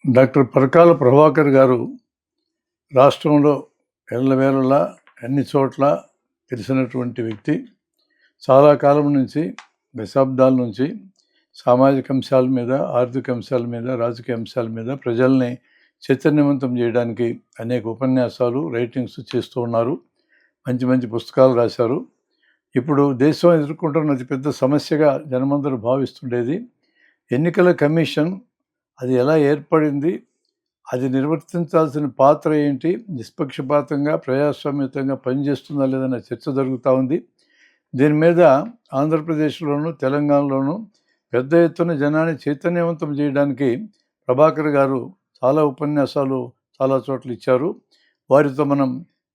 Doctor Parakala Prabhakar గారు రాష్ట్రంలో ఎల్లవేళలా అన్ని చోట్ల తెలిసినటువంటి వ్యక్తి. చాలా కాలం నుంచి, దశాబ్దాల నుంచి సామాజిక అంశాల మీద, ఆర్థిక అంశాల మీద, రాజకీయ అంశాల మీద ప్రజల్ని చైతన్యవంతం చేయడానికి అనేక ఉపన్యాసాలు, రైటింగ్స్ చేస్తూ ఉన్నారు. మంచి మంచి పుస్తకాలు రాశారు. ఇప్పుడు దేశం ఎదుర్కొంటున్న అతిపెద్ద సమస్యగా జనమందరూ భావిస్తుండేది ఎన్నికల కమిషన్. అది ఎలా ఏర్పడింది, అది నిర్వర్తించాల్సిన పాత్ర ఏంటి, నిష్పక్షపాతంగా ప్రజాస్వామ్యతంగా పనిచేస్తుందా లేదన్న చర్చ జరుగుతూ ఉంది. దీని మీద ఆంధ్రప్రదేశ్లోను, తెలంగాణలోను పెద్ద ఎత్తున జనాన్ని చైతన్యవంతం చేయడానికి ప్రభాకర్ గారు చాలా ఉపన్యాసాలు చాలా చోట్ల ఇచ్చారు. వారితో మనం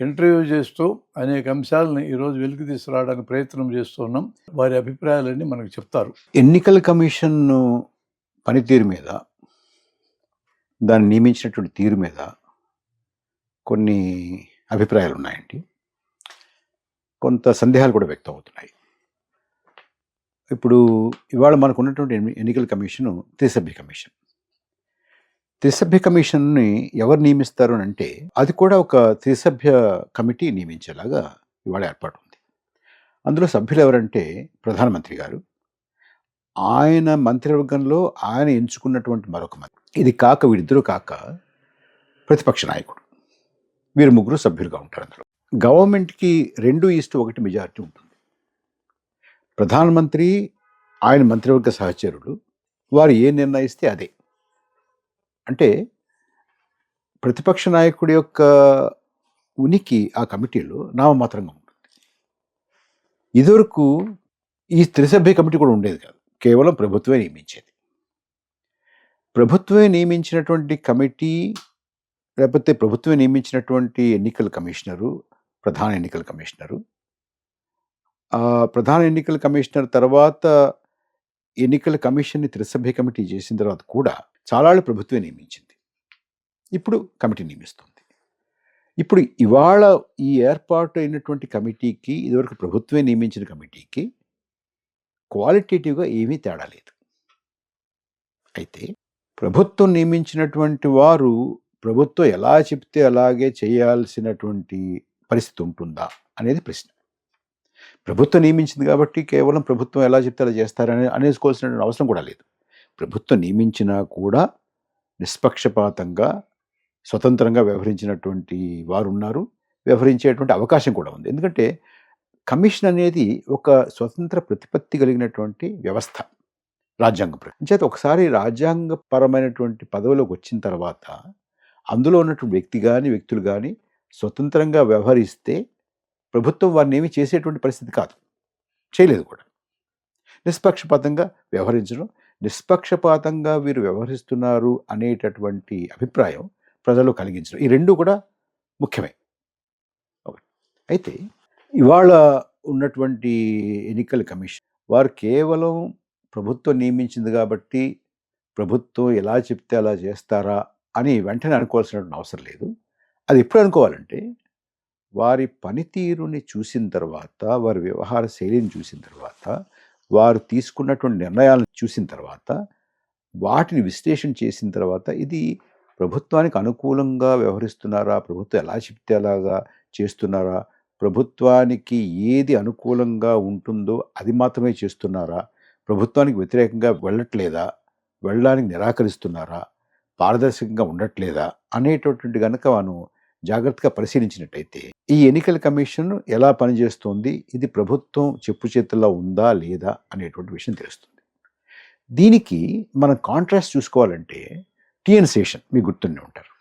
ఇంటర్వ్యూ చేస్తూ అనేక అంశాలని ఈరోజు వెలికి తీసుకురావడానికి ప్రయత్నం చేస్తున్నాం. వారి అభిప్రాయాలన్నీ మనకు చెప్తారు. ఎన్నికల కమిషన్ పనితీరు మీద, దాన్ని నియమించినటువంటి తీరు మీద కొన్ని అభిప్రాయాలు ఉన్నాయండి. కొంత సందేహాలు కూడా వ్యక్తం అవుతున్నాయి. ఇప్పుడు ఇవాళ మనకు ఉన్నటువంటి ఎన్నికల కమిషను త్రిసభ్య కమిషన్. త్రిసభ్య కమిషన్ని ఎవరు నియమిస్తారు అని అంటే, అది కూడా ఒక త్రిసభ్య కమిటీ నియమించేలాగా ఇవాళ ఏర్పాటు ఉంది. అందులో సభ్యులు ఎవరంటే ప్రధానమంత్రి గారు, ఆయన మంత్రివర్గంలో ఆయన ఎంచుకున్నటువంటి మరొక మంత్రి, ఇది కాక వీరిద్దరూ కాక ప్రతిపక్ష నాయకుడు, వీరు ముగ్గురు సభ్యులుగా ఉంటారు. అందులో గవర్నమెంట్కి 2:1 మెజారిటీ ఉంటుంది. ప్రధానమంత్రి, ఆయన మంత్రివర్గ సహచరులు, వారు ఏ నిర్ణయిస్తే అదే. అంటే ప్రతిపక్ష నాయకుడి యొక్క ఉనికి ఆ కమిటీలో నామమాత్రంగా ఉంటుంది. ఇదివరకు ఈ త్రిసభ్య కమిటీ కూడా ఉండేది కాదు, కేవలం ప్రభుత్వమే నియమించేది. ప్రభుత్వమే నియమించినటువంటి కమిటీ, లేకపోతే ప్రభుత్వమే నియమించినటువంటి ఎన్నికల కమిషనరు, ప్రధాన ఎన్నికల కమిషనరు, ప్రధాన ఎన్నికల కమిషనర్ తర్వాత ఎన్నికల కమిషన్ని త్రిసభ్య కమిటీ చేసిన తర్వాత కూడా చాలా ప్రభుత్వమే నియమించింది. ఇప్పుడు కమిటీ నియమిస్తుంది. ఇప్పుడు ఇవాళ ఈ ఏర్పాటు అయినటువంటి కమిటీకి, ఇదివరకు ప్రభుత్వమే నియమించిన కమిటీకి క్వాలిటేటివ్గా ఏమీ తేడా లేదు. అయితే ప్రభుత్వం నియమించినటువంటి వారు ప్రభుత్వం ఎలా చెప్తే అలాగే చేయాల్సినటువంటి పరిస్థితి ఉంటుందా అనేది ప్రశ్న. ప్రభుత్వం నియమించింది కాబట్టి కేవలం ప్రభుత్వం ఎలా చెప్తే అలా చేస్తారని అనేసుకోవాల్సిన అవసరం కూడా లేదు. ప్రభుత్వం నియమించినా కూడా నిష్పక్షపాతంగా, స్వతంత్రంగా వ్యవహరించినటువంటి వారు ఉన్నారు, వ్యవహరించేటువంటి అవకాశం కూడా ఉంది. ఎందుకంటే కమిషన్ అనేది ఒక స్వతంత్ర ప్రతిపత్తి కలిగినటువంటి వ్యవస్థ, రాజ్యాంగం చేత. ఒకసారి రాజ్యాంగపరమైనటువంటి పదవిలోకి వచ్చిన తర్వాత అందులో ఉన్నటువంటి వ్యక్తులు కానీ స్వతంత్రంగా వ్యవహరిస్తే ప్రభుత్వం వారిని ఏమీ చేసేటువంటి పరిస్థితి కాదు, చేయలేదు కూడా. నిష్పక్షపాతంగా వ్యవహరించడం, నిష్పక్షపాతంగా వీరు వ్యవహరిస్తున్నారు అనేటటువంటి అభిప్రాయం ప్రజలు కలిగించడం, ఈ రెండు కూడా ముఖ్యమే. అయితే ఇవాళ ఉన్నటువంటి ఎన్నికల కమిషన్ వారు కేవలం ప్రభుత్వం నియమించింది కాబట్టి ప్రభుత్వం ఎలా చెప్తే అలా చేస్తారా అని వెంటనే అనుకోవాల్సినటువంటి అవసరం లేదు. అది ఎప్పుడు అనుకోవాలంటే, వారి పనితీరుని చూసిన తర్వాత, వారి వ్యవహార శైలిని చూసిన తర్వాత, వారు తీసుకున్నటువంటి నిర్ణయాలను చూసిన తర్వాత, వాటిని విశ్లేషణ చేసిన తర్వాత, ఇది ప్రభుత్వానికి అనుకూలంగా వ్యవహరిస్తున్నారా, ప్రభుత్వం ఎలా చెప్తే అలాగా చేస్తున్నారా, ప్రభుత్వానికి ఏది అనుకూలంగా ఉంటుందో అది మాత్రమే చేస్తున్నారా, ప్రభుత్వానికి వ్యతిరేకంగా వెళ్ళట్లేదా, వెళ్ళడానికి నిరాకరిస్తున్నారా, పారదర్శకంగా ఉండట్లేదా అనేటటువంటి కనుక మనం జాగ్రత్తగా పరిశీలించినట్టయితే ఈ ఎన్నికల కమిషన్ ఎలా పనిచేస్తుంది, ఇది ప్రభుత్వం చెప్పు చేతుల్లో ఉందా లేదా అనేటువంటి విషయం తెలుస్తుంది. దీనికి మనం కాంట్రాస్ట్ చూసుకోవాలంటే టిఎన్ శేషన్ మీకు గుర్తుండే ఉంటారు.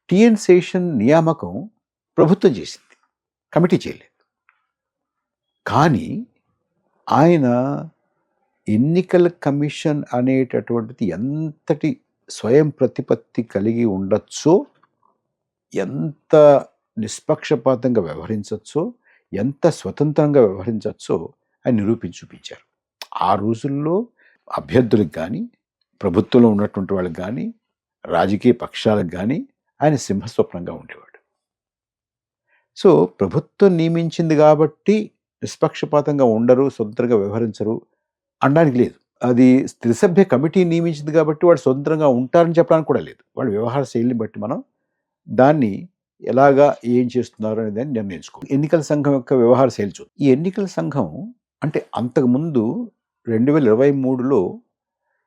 టిఎన్ శేషన్ నియామకం ప్రభుత్వం చేసింది, కమిటీ చేయలేదు. కానీ ఆయన ఎన్నికల కమిషన్ అనేటటువంటిది ఎంతటి స్వయం ప్రతిపత్తి కలిగి ఉండొచ్చో, ఎంత నిష్పక్షపాతంగా వ్యవహరించవచ్చో, ఎంత స్వతంత్రంగా వ్యవహరించవచ్చో ఆయన నిరూపించి చూపించారు. ఆ రోజుల్లో అభ్యర్థులకు కానీ, ప్రభుత్వంలో ఉన్నటువంటి వాళ్ళకి కానీ, రాజకీయ పక్షాలకు కానీ ఆయన సింహస్వప్నంగా ఉండేవాడు. సో ప్రభుత్వం నియమించింది కాబట్టి నిష్పక్షపాతంగా ఉండరు, స్వతంత్రంగా వ్యవహరించరు అనడానికి లేదు. అది త్రిసభ్య కమిటీ నియమించింది కాబట్టి వాళ్ళు స్వతంత్రంగా ఉంటారని చెప్పడానికి కూడా లేదు. వాళ్ళ వ్యవహార శైలిని బట్టి మనం దాన్ని ఎలాగా ఏం చేస్తున్నారు అనే దాన్ని నిర్ణయించుకోవాలి. ఎన్నికల సంఘం యొక్క వ్యవహార శైలి చూద్దాం. ఈ ఎన్నికల సంఘం అంటే అంతకుముందు 2023లో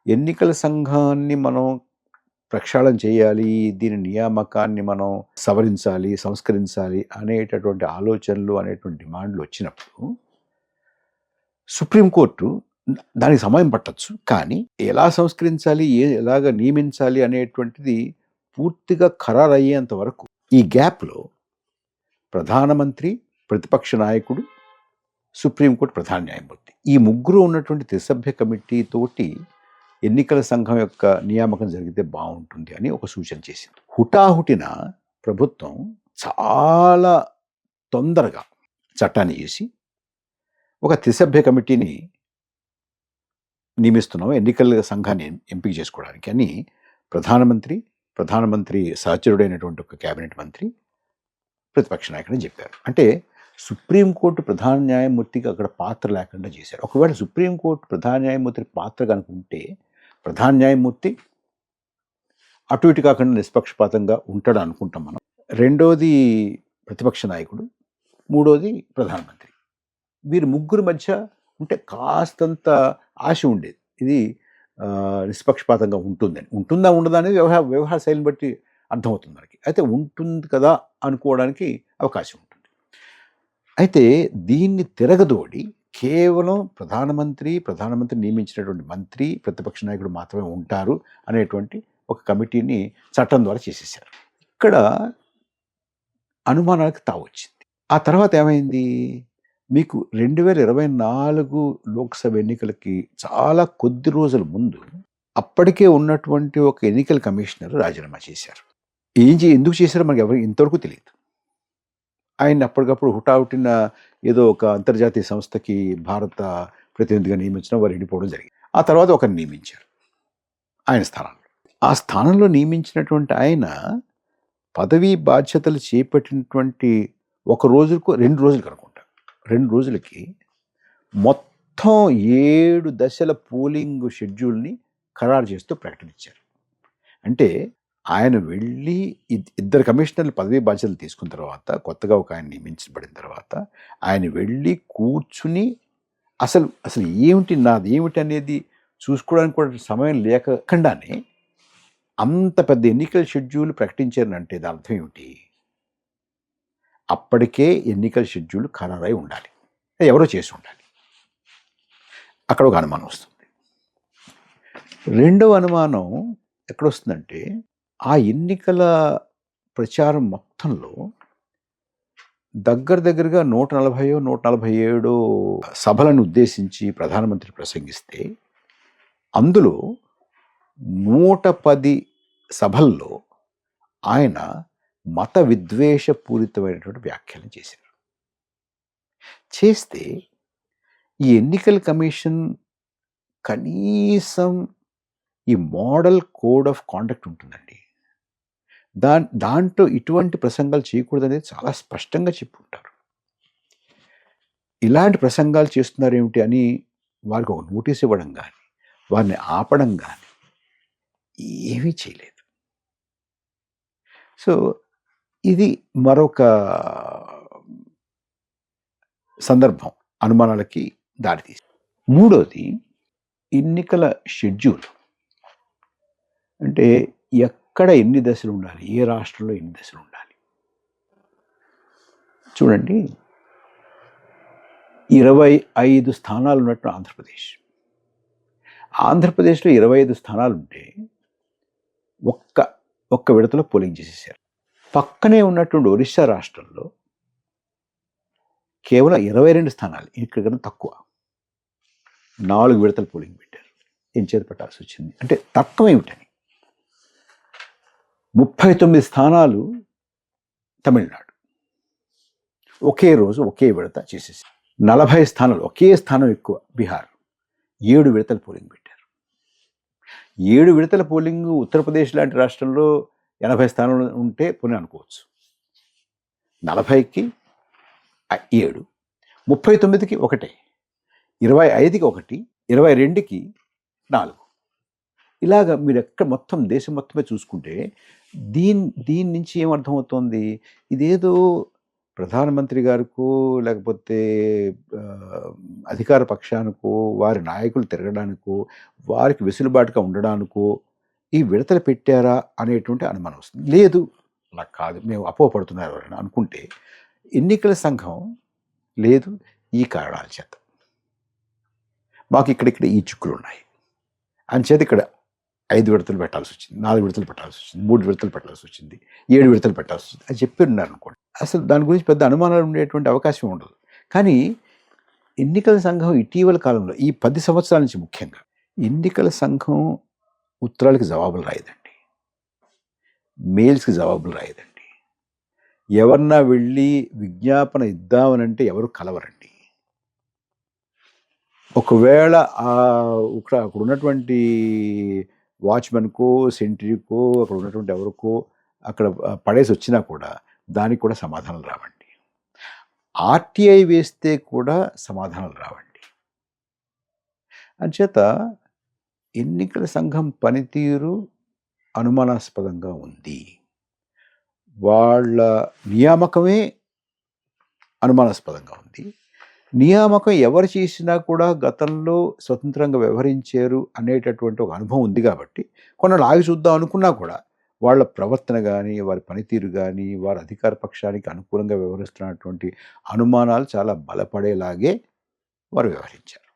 ఎన్నికల సంఘాన్ని మనం ప్రక్షాళన చేయాలి, దీని నియామకాన్ని మనం సవరించాలి, సంస్కరించాలి అనేటటువంటి ఆలోచనలు, అనేటువంటి డిమాండ్లు వచ్చినప్పుడు సుప్రీంకోర్టు దానికి సమయం పట్టొచ్చు. కానీ ఎలా సంస్కరించాలి, ఎలాగ నియమించాలి అనేటువంటిది పూర్తిగా ఖరారయ్యేంత వరకు ఈ గ్యాప్లో ప్రధానమంత్రి, ప్రతిపక్ష నాయకుడు, సుప్రీంకోర్టు ప్రధాన న్యాయమూర్తి ఈ ముగ్గురు ఉన్నటువంటి త్రిసభ్య కమిటీ తోటి ఎన్నికల సంఘం యొక్క నియామకం జరిగితే బాగుంటుంది అని ఒక సూచన చేసింది. హుటాహుటిన ప్రభుత్వం చాలా తొందరగా చట్టాన్ని చేసి ఒక త్రిసభ్య కమిటీని నియమిస్తున్నాం ఎన్నికల సంఘాన్ని ఎంపిక చేసుకోవడానికి అని ప్రధానమంత్రి సహచరుడైనటువంటి ఒక కేబినెట్ మంత్రి ప్రతిపక్ష నాయకుడిని చెప్పారు. అంటే సుప్రీంకోర్టు ప్రధాన న్యాయమూర్తికి అక్కడ పాత్ర లేకుండా చేశారు. ఒకవేళ సుప్రీంకోర్టు ప్రధాన న్యాయమూర్తి పాత్ర కనుకుంటే ప్రధాన న్యాయమూర్తి అటు ఇటు కాకుండా నిష్పక్షపాతంగా ఉంటాడు అనుకుంటాం మనం. రెండోది ప్రతిపక్ష నాయకుడు, మూడోది ప్రధానమంత్రి. వీరి ముగ్గురు మధ్య ఉంటే కాస్తంత ఆశ ఉండేది, ఇది నిష్పక్షపాతంగా ఉంటుందా ఉండదా అనేది వ్యవహార శైలిని బట్టి అర్థమవుతుంది మనకి. అయితే ఉంటుంది కదా అనుకోవడానికి అవకాశం ఉంటుంది. అయితే దీన్ని తిరగదోడి కేవలం ప్రధానమంత్రి నియమించినటువంటి మంత్రి, ప్రతిపక్ష నాయకుడు మాత్రమే ఉంటారు అనేటువంటి ఒక కమిటీని చట్టం ద్వారా చేసేసారు. ఇక్కడ అనుమానాలకు తావొచ్చింది. ఆ తర్వాత ఏమైంది, మీకు 2024 లోక్సభ ఎన్నికలకి చాలా కొద్ది రోజుల ముందు అప్పటికే ఉన్నటువంటి ఒక ఎన్నికల కమిషనర్ రాజీనామా చేశారు. ఎందుకు చేశారో మనకి ఎవరికి ఇంతవరకు తెలియదు. ఆయన అప్పటికప్పుడు హుటాహుటిన ఏదో ఒక అంతర్జాతీయ సంస్థకి భారత ప్రతినిధిగా నియమించడం, వారు వెళ్ళిపోవడం జరిగింది. ఆ తర్వాత ఒకరిని నియమించారు ఆయన స్థానంలో. ఆ స్థానంలో నియమించినటువంటి ఆయన పదవీ బాధ్యతలు చేపట్టినటువంటి 1 రోజుకు 2 రోజులకు అనుకుంటా, 2 రోజులకి మొత్తం 7 దశల పోలింగ్ షెడ్యూల్ని ఖరారు చేస్తూ ప్రకటించారు. అంటే ఆయన వెళ్ళి ఇద్దరు కమిషనర్లు పదవీ బాధ్యతలు తీసుకున్న తర్వాత, కొత్తగా ఒక ఆయన నియమించబడిన తర్వాత ఆయన వెళ్ళి కూర్చుని అసలు నాది ఏమిటి అనేది చూసుకోవడానికి కూడా సమయం లేకుండానే అంత పెద్ద ఎన్నికల షెడ్యూల్ ప్రకటించారంటే దాని అర్థం ఏమిటి? అప్పటికే ఎన్నికల షెడ్యూల్ ఖరారై ఉండాలి, ఎవరో చేసి ఉండాలి. అక్కడ ఒక అనుమానం వస్తుంది. రెండవ అనుమానం ఎక్కడొస్తుందంటే, ఆ ఎన్నికల ప్రచారం మొత్తంలో దగ్గరగా 147 సభలను ఉద్దేశించి ప్రధానమంత్రి ప్రసంగిస్తే అందులో 110 సభల్లో ఆయన మత విద్వేషపూరితమైనటువంటి వ్యాఖ్యలు చేశారు. చేస్తే ఈ ఎన్నికల కమిషన్ కనీసం ఈ మోడల్ కోడ్ ఆఫ్ కాండక్ట్ ఉంటుందండి, దాంట్లో ఇటువంటి ప్రసంగాలు చేయకూడదనేది చాలా స్పష్టంగా చెప్పుంటారు. ఇలాంటి ప్రసంగాలు చేస్తున్నారు ఏమిటి అని వారికి ఒక నోటీస్ ఇవ్వడం కానీ, వారిని ఆపడం కానీ ఏమీ చేయలేదు. సో ఇది మరొక సందర్భం అనుమానాలకి దారితీసింది. మూడోది ఎన్నికల షెడ్యూల్. అంటే ఎక్కడ ఎన్ని దశలు ఉండాలి, ఏ రాష్ట్రంలో ఎన్ని దశలు ఉండాలి. చూడండి, 25 స్థానాలు ఉన్నట్టు ఆంధ్రప్రదేశ్లో 25 స్థానాలు ఉంటే ఒక్క విడతలో పోలింగ్ చేసేసారు. పక్కనే ఉన్నటువంటి ఒరిస్సా రాష్ట్రంలో కేవలం 22 స్థానాలు, ఇక్కడ కన్నా తక్కువ, 4 విడతల పోలింగ్ పెట్టారు. ఏం చేత పెట్టాల్సి వచ్చింది అంటే తక్కువ ఏమిటని. 39 స్థానాలు తమిళనాడు ఒకే రోజు ఒకే విడత చేసేసి, 40 స్థానాలు, ఒకే స్థానం ఎక్కువ బీహార్, 7 విడతల పోలింగ్ పెట్టారు. 7 విడతల పోలింగ్ ఉత్తరప్రదేశ్ లాంటి రాష్ట్రంలో 80 స్థానాలు ఉంటే పోనీ అనుకోవచ్చు. 40కి 7, 39కి 1, 25కి 1, 22కి 4. ఇలాగ మీరు మొత్తం దేశం మొత్తమే చూసుకుంటే దీని నుంచి ఏమర్థమవుతోంది, ఇదేదో ప్రధానమంత్రి గారికో లేకపోతే అధికార పక్షానికో వారి నాయకులు తిరగడానికో వారికి వెసులుబాటుగా ఉండడానికో ఈ విడతలు పెట్టారా అనేటువంటి అనుమానం వస్తుంది. లేదు అలా కాదు, మేము అపోహపడుతున్నారు అని అనుకుంటే ఎన్నికల సంఘం లేదు, ఈ కారణాల చేత మాకు ఇక్కడ ఈ చిక్కులు ఉన్నాయి అంచేత ఇక్కడ 5 విడతలు పెట్టాల్సి వచ్చింది, 4 విడతలు పెట్టాల్సి వచ్చింది, 3 విడతలు పెట్టాల్సి వచ్చింది, 7 విడతలు పెట్టాల్సి వచ్చింది అని చెప్పి ఉన్నారు అనుకోండి. అసలు దాని గురించి పెద్ద అనుమానాలు ఉండేటువంటి అవకాశం ఉండదు. కానీ ఎన్నికల సంఘం ఇటీవల కాలంలో ఈ 10 సంవత్సరాల నుంచి ముఖ్యంగా ఎన్నికల సంఘం ఉత్తరాలకి జవాబులు రాయదండి, మెయిల్స్కి జవాబులు రాయదండి, ఎవరన్నా వెళ్ళి విజ్ఞాపన ఇద్దామనంటే ఎవరు కలవరండి. ఒకవేళ అక్కడ ఉన్నటువంటి వాచ్మెన్కో సెంట్రీకో అక్కడ ఉన్నటువంటి ఎవరికో అక్కడ పడేసి వచ్చినా కూడా దానికి కూడా సమాధానాలు రావండి. ఆర్టీఐ వేస్తే కూడా సమాధానాలు రావండి. అంచేత ఎన్నికల సంఘం పనితీరు అనుమానాస్పదంగా ఉంది. వాళ్ళ నియామకమే అనుమానాస్పదంగా ఉంది. నియామకం ఎవరు చేసినా కూడా గతంలో స్వతంత్రంగా వ్యవహరించారు అనేటటువంటి ఒక అనుభవం ఉంది కాబట్టి కొన్నాళ్ళు ఆగి చూద్దాం అనుకున్నా కూడా వాళ్ళ ప్రవర్తన కానీ వారి పనితీరు కానీ వారి అధికార పక్షానికి అనుకూలంగా వ్యవహరిస్తున్నటువంటి అనుమానాలు చాలా బలపడేలాగే వారు వ్యవహరించారు.